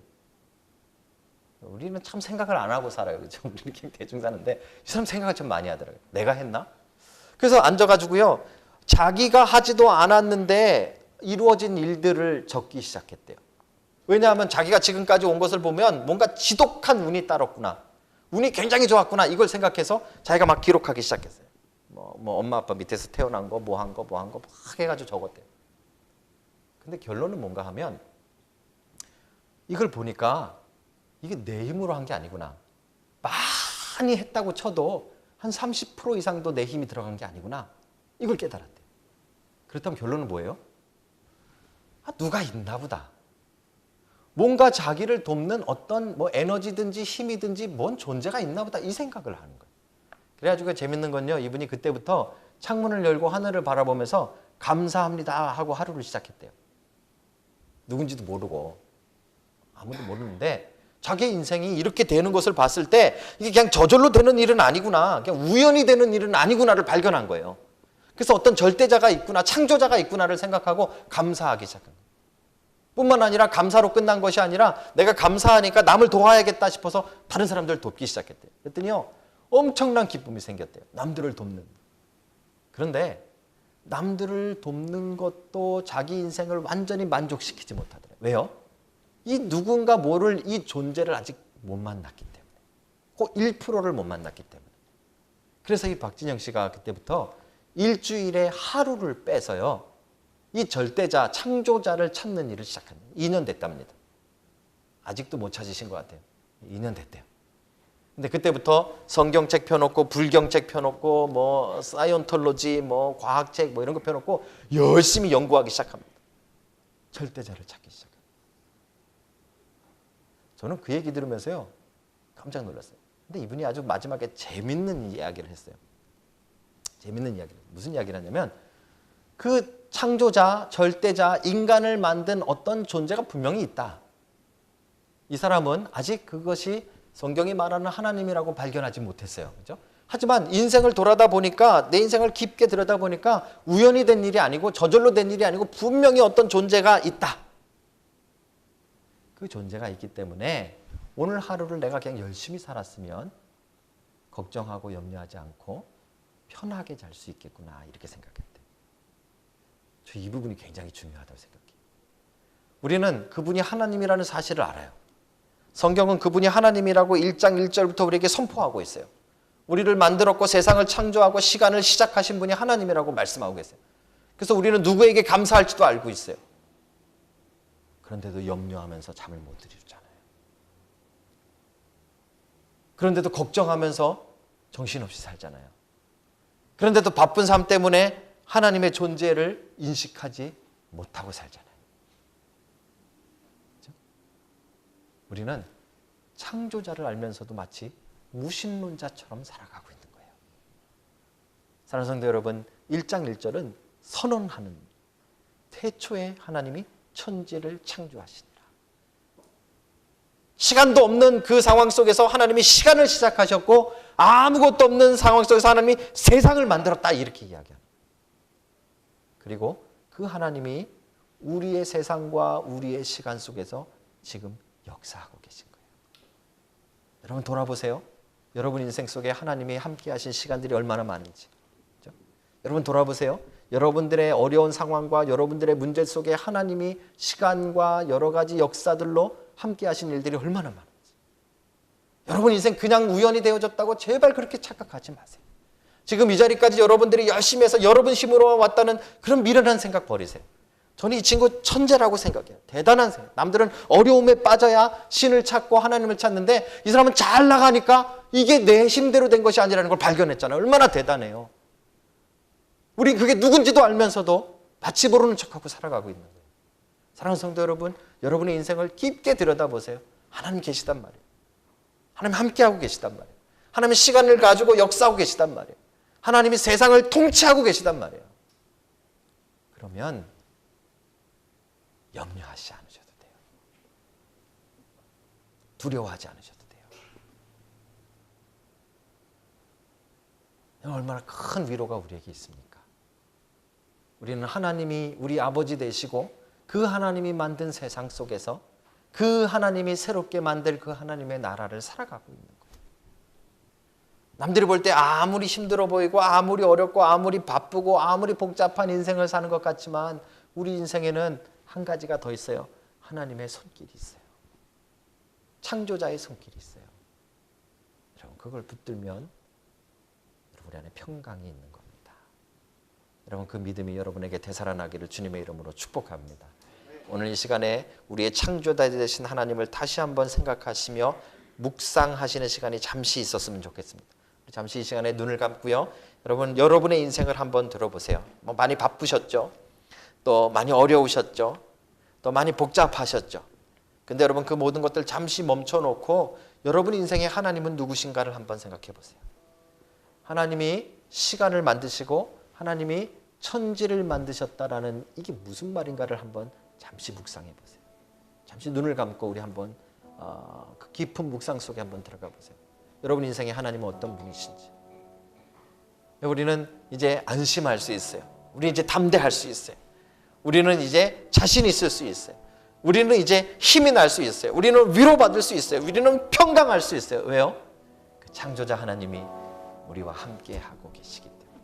A: 우리는 참 생각을 안 하고 살아요. 그렇죠? 우리는 대충 사는데 이 사람 생각을 좀 많이 하더라고요. 내가 했나? 그래서 앉아가지고요. 자기가 하지도 않았는데 이루어진 일들을 적기 시작했대요. 왜냐하면 자기가 지금까지 온 것을 보면 뭔가 지독한 운이 따랐구나. 운이 굉장히 좋았구나. 이걸 생각해서 자기가 막 기록하기 시작했어요. 뭐 엄마 아빠 밑에서 태어난 거, 뭐 한 거 막 해가지고 적었대요. 근데 결론은 뭔가 하면 이걸 보니까 이게 내 힘으로 한 게 아니구나. 많이 했다고 쳐도 한 30% 이상도 내 힘이 들어간 게 아니구나. 이걸 깨달았대요. 그렇다면 결론은 뭐예요? 누가 있나 보다. 뭔가 자기를 돕는 어떤 뭐 에너지든지 힘이든지 뭔 존재가 있나 보다. 이 생각을 하는 거예요. 그래가지고 재밌는 건요. 이분이 그때부터 창문을 열고 하늘을 바라보면서 감사합니다 하고 하루를 시작했대요. 누군지도 모르고 아무도 모르는데 자기 인생이 이렇게 되는 것을 봤을 때 이게 그냥 저절로 되는 일은 아니구나. 그냥 우연히 되는 일은 아니구나를 발견한 거예요. 그래서 어떤 절대자가 있구나, 창조자가 있구나를 생각하고 감사하기 시작한 거예요. 뿐만 아니라 감사로 끝난 것이 아니라 내가 감사하니까 남을 도와야겠다 싶어서 다른 사람들을 돕기 시작했대요. 그랬더니요. 엄청난 기쁨이 생겼대요. 남들을 돕는. 그런데 남들을 돕는 것도 자기 인생을 완전히 만족시키지 못하더래요. 왜요? 이 누군가 모를 이 존재를 아직 못 만났기 때문에. 그 1%를 못 만났기 때문에. 그래서 이 박진영 씨가 그때부터 일주일에 하루를 빼서요. 이 절대자, 창조자를 찾는 일을 시작합니다. 2년 됐답니다. 아직도 못 찾으신 것 같아요. 2년 됐대요. 근데 그때부터 성경책 펴놓고 불경책 펴놓고 뭐 사이언톨로지 뭐 과학책 뭐 이런 거 펴놓고 열심히 연구하기 시작합니다. 절대자를 찾기 시작합니다. 저는 그 얘기 들으면서요. 깜짝 놀랐어요. 근데 이분이 아주 마지막에 재밌는 이야기를 했어요. 재밌는 이야기를. 무슨 이야기를 하냐면 그 창조자, 절대자, 인간을 만든 어떤 존재가 분명히 있다. 이 사람은 아직 그것이 성경이 말하는 하나님이라고 발견하지 못했어요. 그죠? 하지만 인생을 돌아다 보니까 내 인생을 깊게 들여다 보니까 우연히 된 일이 아니고 저절로 된 일이 아니고 분명히 어떤 존재가 있다. 그 존재가 있기 때문에 오늘 하루를 내가 그냥 열심히 살았으면 걱정하고 염려하지 않고 편하게 잘 수 있겠구나 이렇게 생각했대요. 저 이 부분이 굉장히 중요하다고 생각해요. 우리는 그분이 하나님이라는 사실을 알아요. 성경은 그분이 하나님이라고 1장 1절부터 우리에게 선포하고 있어요. 우리를 만들었고 세상을 창조하고 시간을 시작하신 분이 하나님이라고 말씀하고 계세요. 그래서 우리는 누구에게 감사할지도 알고 있어요. 그런데도 염려하면서 잠을 못 들이잖아요. 그런데도 걱정하면서 정신없이 살잖아요. 그런데도 바쁜 삶 때문에 하나님의 존재를 인식하지 못하고 살잖아요. 그렇죠? 우리는 창조자를 알면서도 마치 무신론자처럼 살아가고 있는 거예요. 사랑하는 성도 여러분, 1장 1절은 선언하는, 태초에 하나님이 천지를 창조하시니라. 시간도 없는 그 상황 속에서 하나님이 시간을 시작하셨고, 아무것도 없는 상황 속에서 하나님이 세상을 만들었다, 이렇게 이야기합니다. 그리고 그 하나님이 우리의 세상과 우리의 시간 속에서 지금 역사하고 계신 거예요. 여러분 돌아보세요. 여러분 인생 속에 하나님이 함께 하신 시간들이 얼마나 많은지. 그렇죠? 여러분 돌아보세요. 여러분들의 어려운 상황과 여러분들의 문제 속에 하나님이 시간과 여러 가지 역사들로 함께 하신 일들이 얼마나 많은지. 여러분 인생 그냥 우연히 되어졌다고 제발 그렇게 착각하지 마세요. 지금 이 자리까지 여러분들이 열심히 해서 여러분 힘으로 왔다는 그런 미련한 생각 버리세요. 저는 이 친구 천재라고 생각해요. 대단한 생각. 남들은 어려움에 빠져야 신을 찾고 하나님을 찾는데 이 사람은 잘 나가니까 이게 내 힘대로 된 것이 아니라는 걸 발견했잖아요. 얼마나 대단해요. 우리 그게 누군지도 알면서도 마치 모르는 척하고 살아가고 있는 거예요. 사랑하는 성도 여러분, 여러분의 인생을 깊게 들여다보세요. 하나님 계시단 말이에요. 하나님 함께하고 계시단 말이에요. 하나님의 시간을 가지고 역사하고 계시단 말이에요. 하나님이 세상을 통치하고 계시단 말이에요. 그러면 염려하지 않으셔도 돼요. 두려워하지 않으셔도 돼요. 얼마나 큰 위로가 우리에게 있습니까? 우리는 하나님이 우리 아버지 되시고 그 하나님이 만든 세상 속에서 그 하나님이 새롭게 만들 그 하나님의 나라를 살아가고 있는 거예요. 남들이 볼 때 아무리 힘들어 보이고 아무리 어렵고 아무리 바쁘고 아무리 복잡한 인생을 사는 것 같지만 우리 인생에는 한 가지가 더 있어요. 하나님의 손길이 있어요. 창조자의 손길이 있어요. 여러분 그걸 붙들면 우리 안에 평강이 있는 겁니다. 여러분 그 믿음이 여러분에게 되살아나기를 주님의 이름으로 축복합니다. 오늘 이 시간에 우리의 창조자 되신 하나님을 다시 한번 생각하시며 묵상하시는 시간이 잠시 있었으면 좋겠습니다. 잠시 이 시간에 눈을 감고요. 여러분 여러분의 인생을 한번 들어보세요. 많이 바쁘셨죠? 또 많이 어려우셨죠? 또 많이 복잡하셨죠? 근데 여러분 그 모든 것들 잠시 멈춰놓고 여러분 인생의 하나님은 누구신가를 한번 생각해 보세요. 하나님이 시간을 만드시고 하나님이 천지를 만드셨다라는 이게 무슨 말인가를 한번 잠시 묵상해 보세요. 잠시 눈을 감고 우리 한번 그 깊은 묵상 속에 한번 들어가 보세요. 여러분 인생의 하나님은 어떤 분이신지. 우리는 이제 안심할 수 있어요. 우리는 이제 담대할 수 있어요. 우리는 이제 자신 있을 수 있어요. 우리는 이제 힘이 날 수 있어요. 우리는 위로받을 수 있어요. 우리는 평강할 수 있어요. 왜요? 그 창조자 하나님이 우리와 함께 하고 계시기 때문에.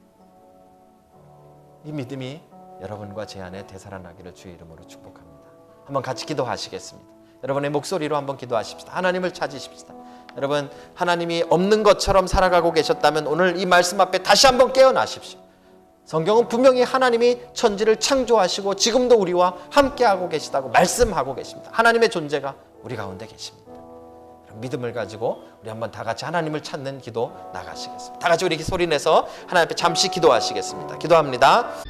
A: 이 믿음이 여러분과 제 안에 되살아나기를 주의 이름으로 축복합니다. 한번 같이 기도하시겠습니다. 여러분의 목소리로 한번 기도하십시다. 하나님을 찾으십시다. 여러분 하나님이 없는 것처럼 살아가고 계셨다면 오늘 이 말씀 앞에 다시 한번 깨어나십시오. 성경은 분명히 하나님이 천지를 창조하시고 지금도 우리와 함께하고 계시다고 말씀하고 계십니다. 하나님의 존재가 우리 가운데 계십니다. 믿음을 가지고 우리 한번 다 같이 하나님을 찾는 기도 나가시겠습니다. 다 같이 우리 소리 내서 하나님 앞에 잠시 기도하시겠습니다. 기도합니다.